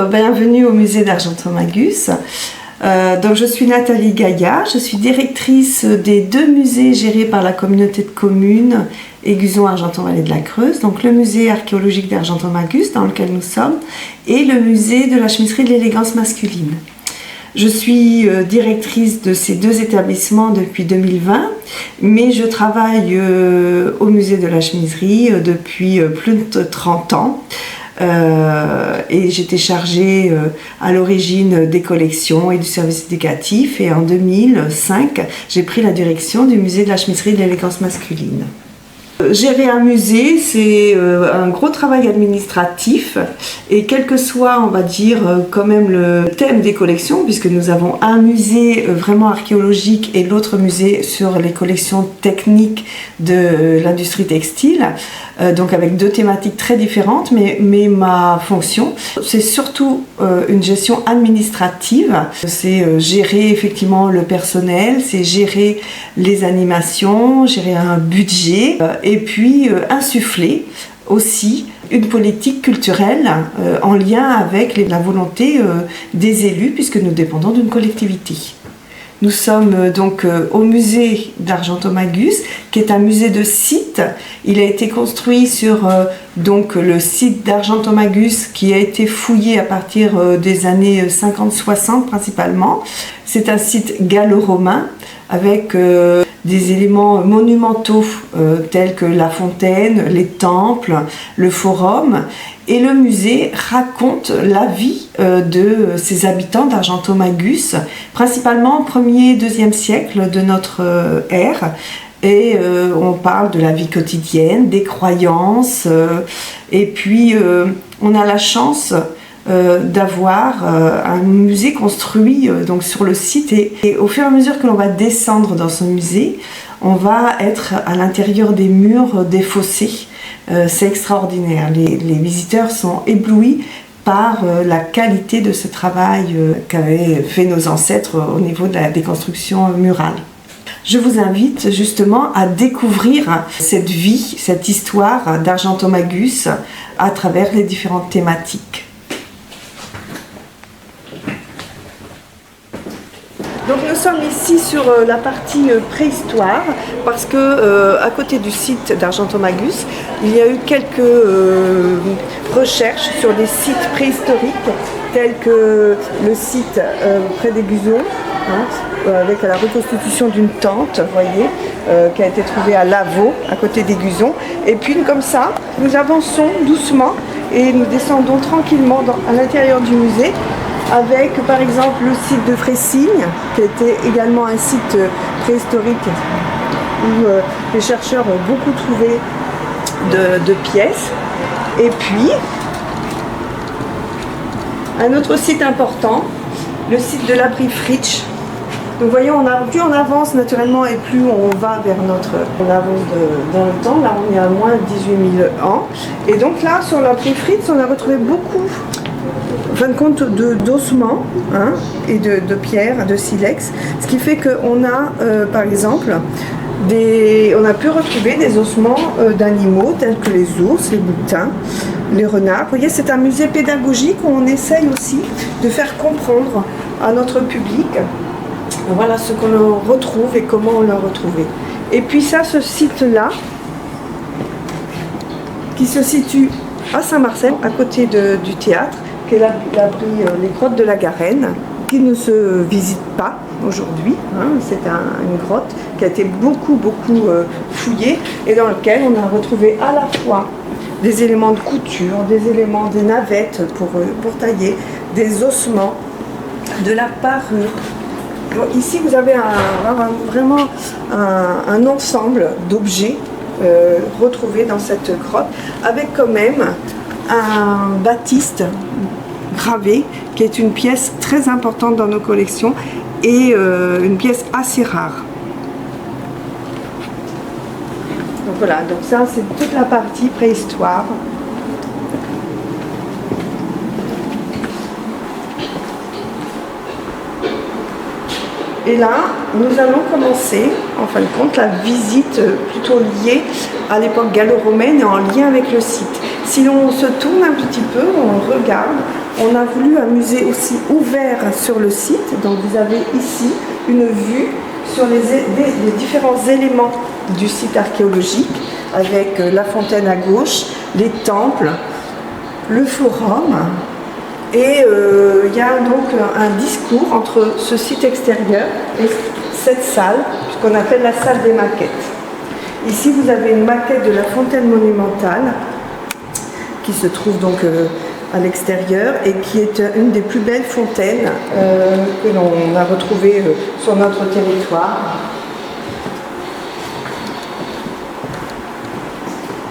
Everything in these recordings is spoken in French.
bienvenue au musée d'Argentomagus. Donc je suis Nathalie Gaillard, je suis directrice des deux musées gérés par la communauté de communes Aiguzon-Argenton-Vallée de la Creuse, donc le musée archéologique d'Argentomagus dans lequel nous sommes et le musée de la chemiserie de l'élégance masculine. Je suis directrice de ces deux établissements depuis 2020, mais je travaille au musée de la chemiserie depuis plus de 30 ans. Et j'étais chargée à l'origine des collections et du service éducatif, et en 2005 j'ai pris la direction du musée de la chemiserie de l'élégance masculine. Gérer un musée, c'est un gros travail administratif, et quel que soit, on va dire, quand même le thème des collections, puisque nous avons un musée vraiment archéologique et l'autre musée sur les collections techniques de l'industrie textile, donc avec deux thématiques très différentes, mais ma fonction, c'est surtout une gestion administrative. C'est gérer effectivement le personnel, c'est gérer les animations, gérer un budget, et puis insuffler aussi une politique culturelle en lien avec la volonté des élus, puisque nous dépendons d'une collectivité. Nous sommes donc au musée d'Argentomagus, qui est un musée de site. Il a été construit sur donc le site d'Argentomagus, qui a été fouillé à partir des années 50-60 principalement. C'est un site gallo-romain avec des éléments monumentaux tels que la fontaine, les temples, le forum. Et le musée raconte la vie de ses habitants d'Argentomagus, principalement au 1er et 2e siècle de notre ère. Et on parle de la vie quotidienne, des croyances, et puis on a la chance d'avoir un musée construit donc sur le site, et au fur et à mesure que l'on va descendre dans ce musée, on va être à l'intérieur des murs des fossés. C'est extraordinaire, les visiteurs sont éblouis par la qualité de ce travail qu'avaient fait nos ancêtres au niveau des constructions murales. Je vous invite justement à découvrir cette vie, cette histoire d'Argentomagus à travers les différentes thématiques. Donc nous sommes ici sur la partie préhistoire, parce que à côté du site d'Argentomagus, il y a eu quelques recherches sur des sites préhistoriques, tels que le site près d'Aiguzon, avec la reconstitution d'une tente, vous voyez, qui a été trouvée à Lavaux, à côté d'Aiguzon. Et puis comme ça, nous avançons doucement et nous descendons tranquillement à l'intérieur du musée, avec par exemple le site de Fressigne, qui était également un site préhistorique où les chercheurs ont beaucoup trouvé de pièces. Et puis, un autre site important, le site de l'abri Fritsch. Donc vous voyez, plus on avance naturellement et plus on va vers on avance dans le temps. Là, on est à moins de 18 000 ans. Et donc là, sur l'abri Fritsch, on a retrouvé beaucoup, en fin de compte, d'ossements et de pierres, de silex, ce qui fait qu'on a par exemple on a pu retrouver des ossements d'animaux tels que les ours, les boutins, les renards. Vous voyez, c'est un musée pédagogique où on essaye aussi de faire comprendre à notre public voilà ce qu'on retrouve et comment on l'a retrouvé. Et puis ça, ce site-là, qui se situe à Saint-Marcel, à côté du théâtre, qui est l'abri, les grottes de la Garenne, qui ne se visite pas aujourd'hui. C'est une grotte qui a été beaucoup fouillée, et dans laquelle on a retrouvé à la fois des éléments de couture, des navettes pour tailler, des ossements, de la parure. Donc ici vous avez vraiment un ensemble d'objets retrouvés dans cette grotte, avec quand même un baptiste gravé, qui est une pièce très importante dans nos collections et une pièce assez rare. Donc voilà, donc ça c'est toute la partie préhistoire. Et là, nous allons commencer, en fin de compte, la visite plutôt liée à l'époque gallo-romaine et en lien avec le site. Si l'on se tourne un petit peu, on regarde, on a voulu un musée aussi ouvert sur le site. Donc vous avez ici une vue sur les différents éléments du site archéologique, avec la fontaine à gauche, les temples, le forum. Et il y a donc un discours entre ce site extérieur et cette salle, qu'on appelle la salle des maquettes. Ici, vous avez une maquette de la fontaine monumentale qui se trouve donc à l'extérieur et qui est une des plus belles fontaines que l'on a retrouvées sur notre territoire.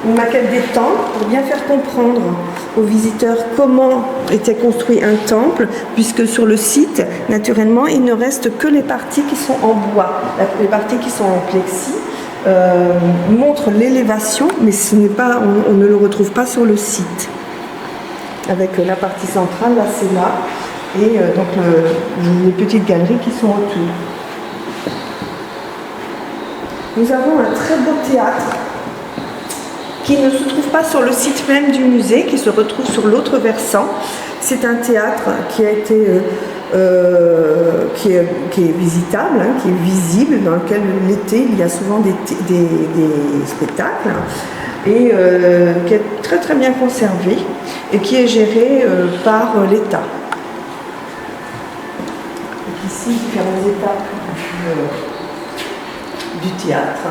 Une maquette des temples pour bien faire comprendre aux visiteurs comment était construit un temple, puisque sur le site, naturellement, il ne reste que les parties qui sont en bois. Les parties qui sont en plexi montrent l'élévation, mais ce n'est pas, on ne le retrouve pas sur le site. Avec la partie centrale, là c'est là, et donc les petites galeries qui sont autour. Nous avons un très beau théâtre qui ne se trouve pas sur le site même du musée, qui se retrouve sur l'autre versant. C'est un théâtre qui a été, qui est visitable, hein, qui est visible, dans lequel l'été il y a souvent des spectacles, et qui est très très bien conservé et qui est géré par l'État. Ici, différentes étapes du théâtre.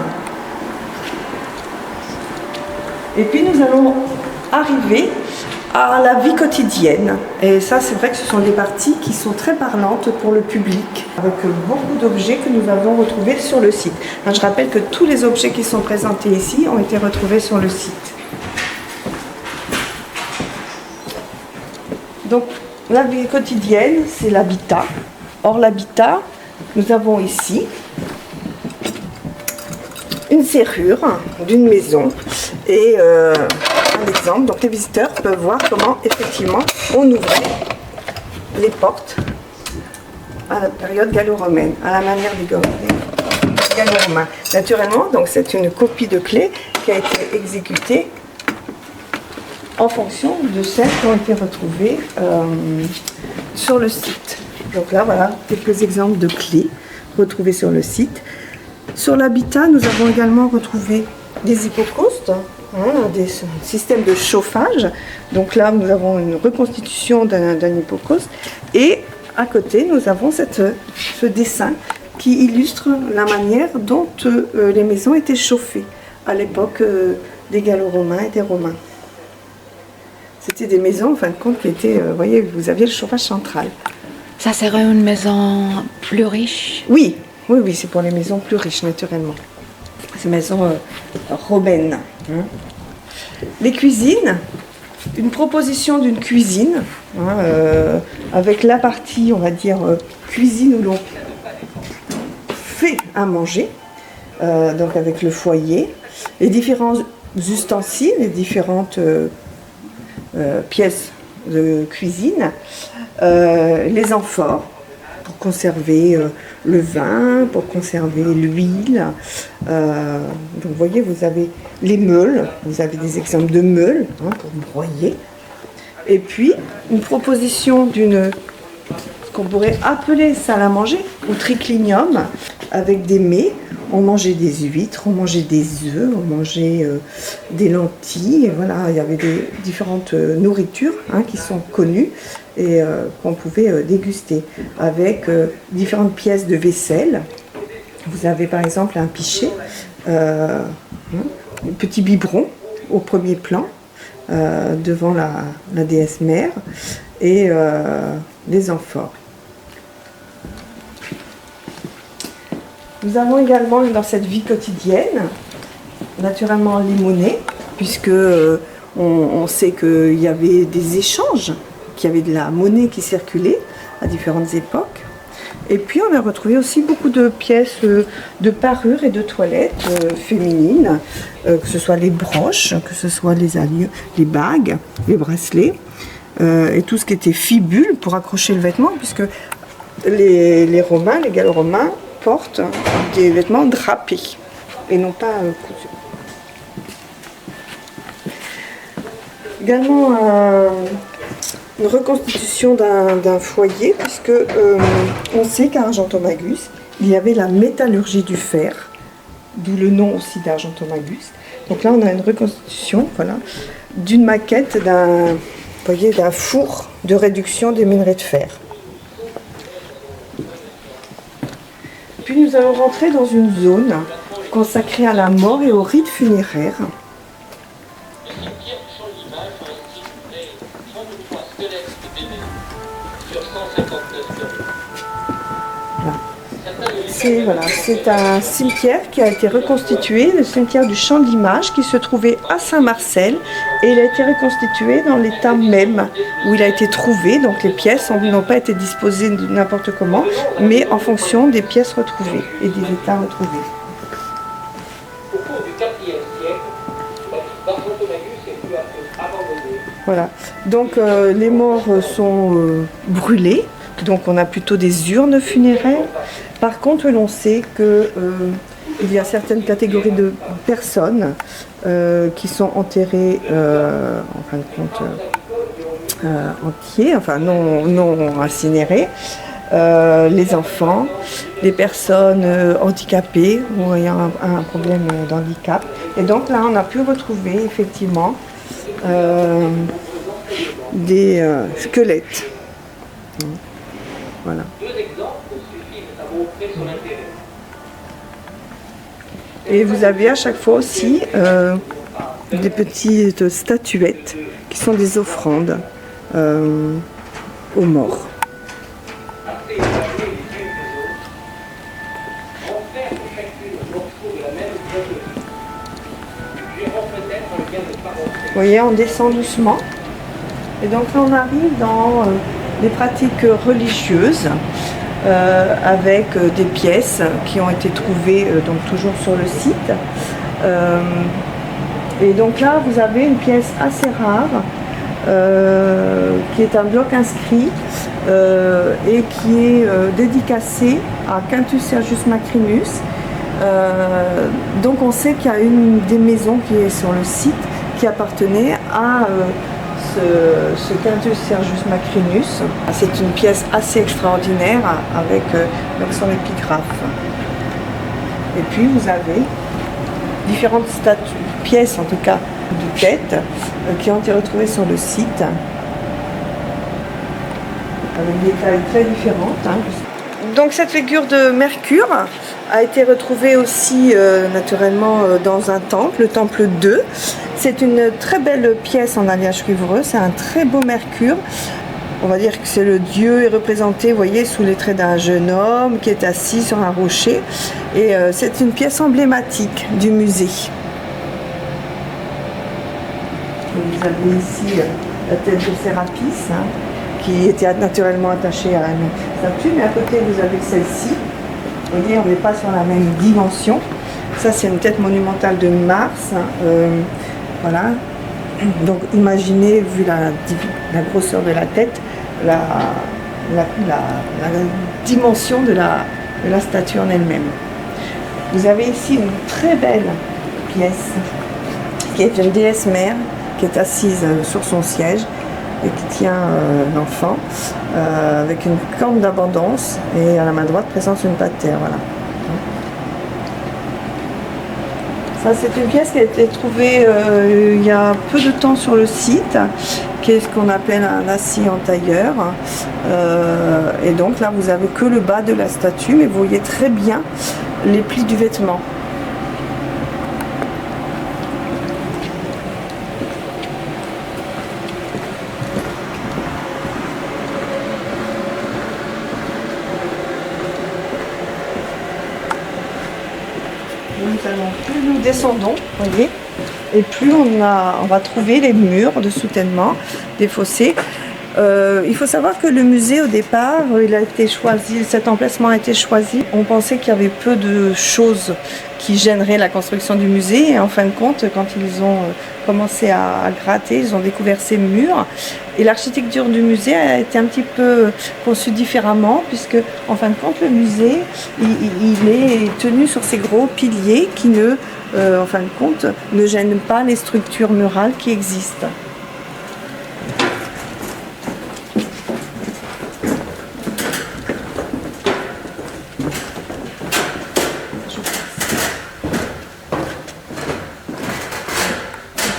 Et puis nous allons arriver à la vie quotidienne. Et ça, c'est vrai que ce sont des parties qui sont très parlantes pour le public, avec beaucoup d'objets que nous avons retrouvés sur le site. Alors, je rappelle que tous les objets qui sont présentés ici ont été retrouvés sur le site. Donc, la vie quotidienne, c'est l'habitat. Or, l'habitat, nous avons ici une serrure d'une maison et un exemple, donc les visiteurs peuvent voir comment effectivement on ouvrait les portes à la période gallo-romaine, à la manière des gallo-romains. Naturellement, donc c'est une copie de clé qui a été exécutée en fonction de celles qui ont été retrouvées sur le site. Donc là, voilà quelques exemples de clés retrouvées sur le site. Sur l'habitat, nous avons également retrouvé des hypocaustes, des systèmes de chauffage. Donc là, nous avons une reconstitution d'un hypocauste. Et à côté, nous avons ce dessin qui illustre la manière dont les maisons étaient chauffées à l'époque des Gallo-Romains et des Romains. C'était des maisons, en fin de compte, qui étaient, vous voyez, vous aviez le chauffage central. Ça serait une maison plus riche? Oui. Oui, c'est pour les maisons plus riches, naturellement. Ces maisons romaines. Les cuisines, une proposition d'une cuisine, avec la partie, on va dire, cuisine où l'on fait à manger, donc avec le foyer, les différents ustensiles, les différentes pièces de cuisine, les amphores, pour conserver le vin, pour conserver l'huile. Donc vous voyez, vous avez les meules, vous avez des exemples de meules pour broyer. Et puis, une proposition d'une, ce qu'on pourrait appeler salle à manger, ou triclinium, avec des mets. On mangeait des huîtres, on mangeait des œufs, on mangeait des lentilles. Et voilà, il y avait différentes nourritures qui sont connues et qu'on pouvait déguster avec différentes pièces de vaisselle. Vous avez par exemple un pichet, un petit biberon au premier plan devant la déesse mère et des amphores. Nous avons également dans cette vie quotidienne, naturellement les monnaies, puisque on sait qu'il y avait des échanges, qu'il y avait de la monnaie qui circulait à différentes époques. Et puis on a retrouvé aussi beaucoup de pièces de parures et de toilettes féminines, que ce soit les broches, que ce soit les bagues, les bracelets, et tout ce qui était fibule pour accrocher le vêtement, puisque les Romains, les Gallo-Romains, portent des vêtements drapés et non pas cousus. Également une reconstitution d'un foyer, puisque on sait qu'à Argentomagus, il y avait la métallurgie du fer, d'où le nom aussi d'Argentomagus. Donc là, on a une reconstitution, voilà, d'une maquette d'un four de réduction des minerais de fer. Puis nous allons rentrer dans une zone consacrée à la mort et aux rites funéraires. C'est un cimetière qui a été reconstitué, le cimetière du Champ de l'Image, qui se trouvait à Saint-Marcel, et il a été reconstitué dans l'état même où il a été trouvé. Donc les pièces n'ont pas été disposées n'importe comment, mais en fonction des pièces retrouvées et des états retrouvés. Au cours du IVe siècle, Argentomagus est peu à peu abandonné. Voilà, donc les morts sont brûlés, donc on a plutôt des urnes funéraires. Par contre, l'on sait qu'il y a certaines catégories de personnes qui sont enterrées en fin de compte entiers, enfin non incinérées. Les enfants, les personnes handicapées ou ayant un problème d'handicap. Et donc là, on a pu retrouver effectivement des squelettes. Voilà. Et vous avez à chaque fois aussi des petites statuettes qui sont des offrandes aux morts. Vous voyez, on descend doucement. Et donc là, on arrive dans les pratiques religieuses avec des pièces qui ont été trouvées donc toujours sur le site. Et donc là, vous avez une pièce assez rare qui est un bloc inscrit et qui est dédicacé à Quintus Sergius Macrinus. Donc on sait qu'il y a une des maisons qui est sur le site qui appartenait à ce Quintus Sergius Macrinus. C'est une pièce assez extraordinaire avec son épigraphe. Et puis vous avez différentes pièces en tout cas de tête qui ont été retrouvées sur le site avec des tailles très différentes. Donc cette figure de Mercure a été retrouvée aussi naturellement dans un temple, le temple 2. C'est une très belle pièce en alliage cuivreux, c'est un très beau Mercure. On va dire que c'est le dieu est représenté, vous voyez, sous les traits d'un jeune homme qui est assis sur un rocher. Et c'est une pièce emblématique du musée. Vous avez ici la tête de Sérapis, qui était naturellement attachée à une statue, mais à côté vous avez celle-ci. Vous voyez, on n'est pas sur la même dimension. Ça, c'est une tête monumentale de Mars. Voilà. Donc, imaginez, vu la grosseur de la tête, la dimension de la statue en elle-même. Vous avez ici une très belle pièce qui est une déesse mère qui est assise sur son siège et qui tient l'enfant avec une corne d'abondance, et à la main droite présente une patère. Voilà. Ça, c'est une pièce qui a été trouvée il y a peu de temps sur le site, qui est ce qu'on appelle un acier entailleur. Et donc là, vous n'avez que le bas de la statue, mais vous voyez très bien les plis du vêtement. Plus nous descendons, voyez, et plus on va trouver les murs de soutènement des fossés. Il faut savoir que le musée, au départ, il a été choisi, cet emplacement a été choisi. On pensait qu'il y avait peu de choses qui gêneraient la construction du musée, et en fin de compte, quand ils ont commencé à gratter, ils ont découvert ces murs. Et l'architecture du musée a été un petit peu conçue différemment, puisque en fin de compte, le musée, il est tenu sur ces gros piliers qui en fin de compte, ne gênent pas les structures murales qui existent.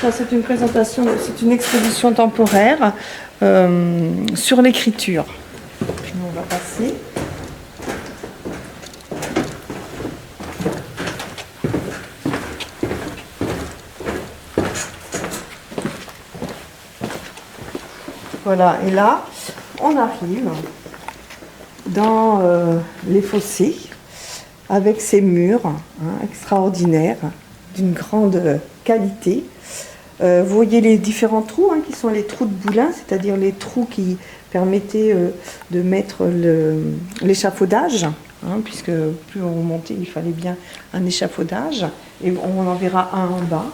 Ça, c'est une présentation, c'est une exposition temporaire sur l'écriture. On va passer. Voilà, et là, on arrive dans les fossés avec ces murs extraordinaires, d'une grande qualité. Vous voyez les différents trous qui sont les trous de Boulin, c'est-à-dire les trous qui permettaient de mettre l'échafaudage, puisque plus on montait, il fallait bien un échafaudage, et on en verra un en bas.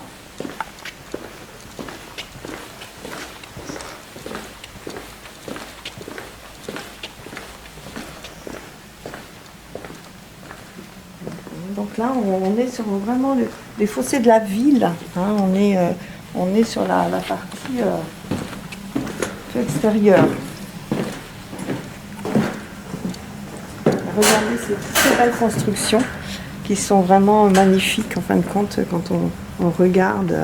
Donc là, on est sur vraiment les fossés de la ville. On est sur la partie extérieure. Regardez ces belles constructions qui sont vraiment magnifiques en fin de compte quand on regarde,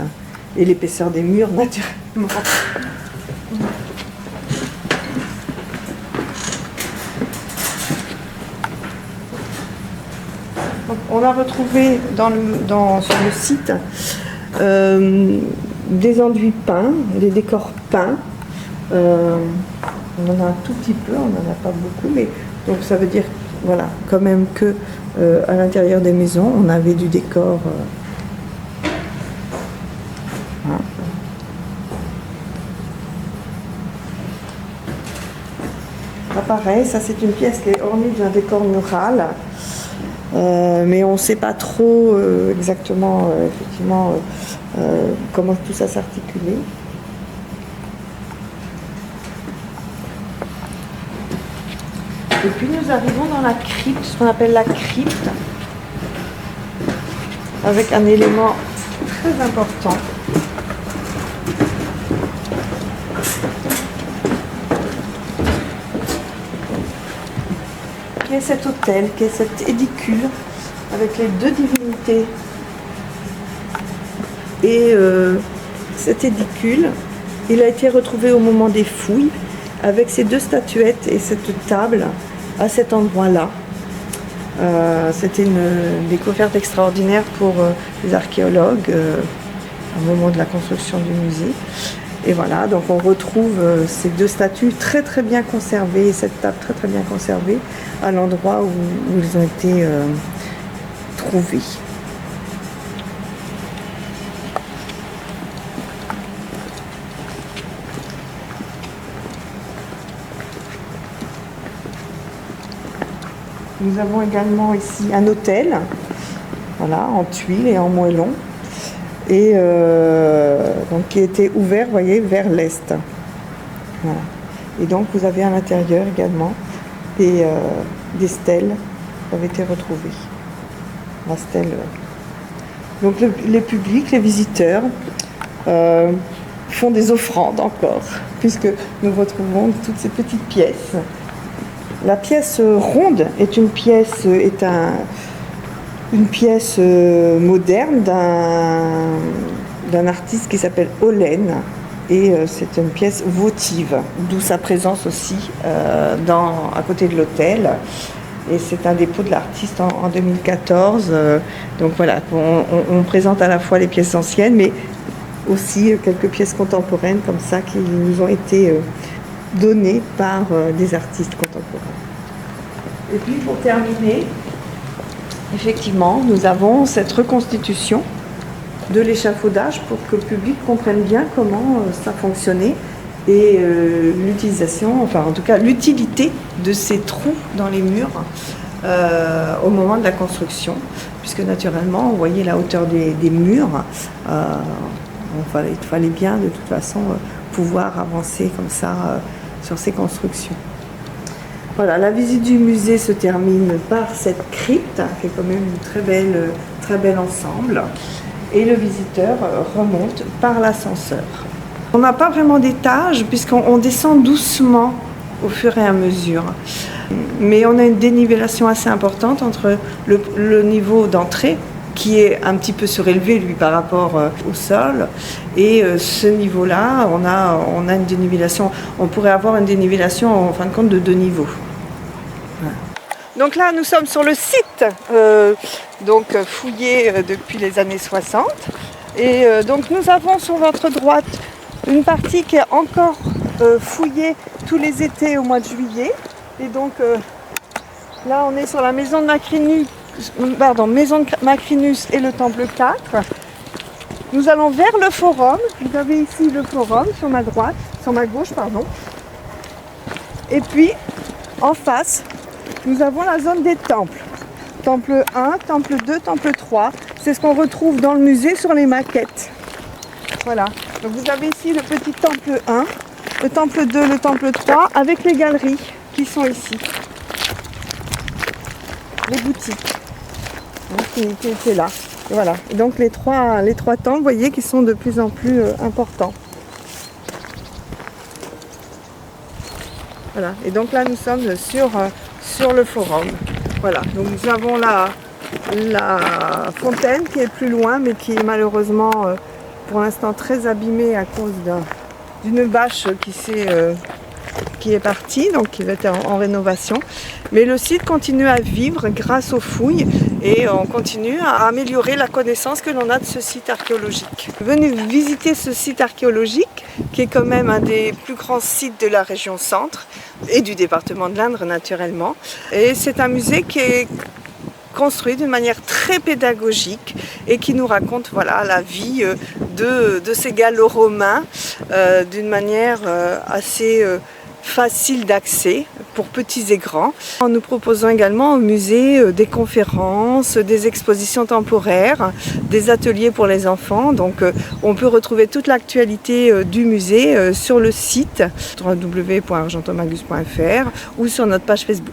et l'épaisseur des murs naturellement. On a retrouvé sur le site des enduits peints, des décors peints. On en a un tout petit peu, on n'en a pas beaucoup, mais donc ça veut dire voilà, quand même que à l'intérieur des maisons, on avait du décor. Pareil, ça c'est une pièce qui est ornée d'un décor mural. Mais on ne sait pas trop exactement effectivement comment tout ça s'articulait. Et puis nous arrivons dans la crypte, ce qu'on appelle la crypte, avec un élément très important. Qui est cet autel, qui est cette édicule avec les deux divinités. Et cet édicule, il a été retrouvé au moment des fouilles avec ces deux statuettes et cette table à cet endroit-là. C'était une découverte extraordinaire pour les archéologues au moment de la construction du musée. Et voilà, donc on retrouve ces deux statues très très bien conservées, et cette table très très bien conservée à l'endroit où ils ont été trouvés. Nous avons également ici un autel, voilà, en tuiles et en moellon, et donc qui était ouvert, vous voyez, vers l'est. Voilà. Et donc vous avez à l'intérieur également des stèles qui avaient été retrouvées. La stèle. Donc les publics, les visiteurs font des offrandes encore, puisque nous retrouvons toutes ces petites pièces. La pièce ronde est une pièce, moderne d'un artiste qui s'appelle Hollen, et c'est une pièce votive, d'où sa présence aussi à côté de l'hôtel. Et c'est un dépôt de l'artiste en 2014. Donc voilà, on présente à la fois les pièces anciennes, mais aussi quelques pièces contemporaines comme ça qui nous ont été données par des artistes contemporains. Et puis pour terminer, effectivement, nous avons cette reconstitution de l'échafaudage pour que le public comprenne bien comment ça fonctionnait et l'utilisation, enfin en tout cas l'utilité de ces trous dans les murs au moment de la construction, puisque naturellement, vous voyez la hauteur des murs, il fallait bien de toute façon pouvoir avancer comme ça sur ces constructions. Voilà, la visite du musée se termine par cette crypte, qui est quand même une très belle ensemble, et le visiteur remonte par l'ascenseur. On n'a pas vraiment d'étage puisqu'on descend doucement au fur et à mesure. Mais on a une dénivellation assez importante entre le niveau d'entrée qui est un petit peu surélevé lui par rapport au sol. Et ce niveau-là, on a une dénivellation, on pourrait avoir une dénivellation en fin de compte de 2 niveaux. Voilà. Donc là, nous sommes sur le site, fouillé depuis les années 60. Et donc nous avons sur votre droite une partie qui est encore fouillée tous les étés au mois de juillet. Et donc là, on est sur la maison de Macrinus et le temple 4. Nous allons vers le forum. Vous avez ici le forum sur ma gauche. Et puis, en face, nous avons la zone des temples. Temple 1, temple 2, temple 3. C'est ce qu'on retrouve dans le musée sur les maquettes. Voilà. Donc vous avez ici le petit temple 1, le temple 2, le temple 3, avec les galeries qui sont ici. Les boutiques qui étaient là. Et voilà. Et donc les trois temples, vous voyez, qui sont de plus en plus importants. Voilà. Et donc là, nous sommes sur le forum. Voilà. Donc nous avons la fontaine qui est plus loin, mais qui est malheureusement pour l'instant très abîmée à cause d'une bâche qui est partie, donc qui va être en rénovation. Mais le site continue à vivre grâce aux fouilles et on continue à améliorer la connaissance que l'on a de ce site archéologique. Venez visiter ce site archéologique qui est quand même un des plus grands sites de la région centre et du département de l'Indre naturellement. Et c'est un musée qui est construit d'une manière très pédagogique et qui nous raconte la vie de ces gallo-romains d'une manière assez facile d'accès pour petits et grands. Nous proposons également au musée des conférences, des expositions temporaires, des ateliers pour les enfants. Donc on peut retrouver toute l'actualité du musée sur le site www.argentomagus.fr ou sur notre page Facebook.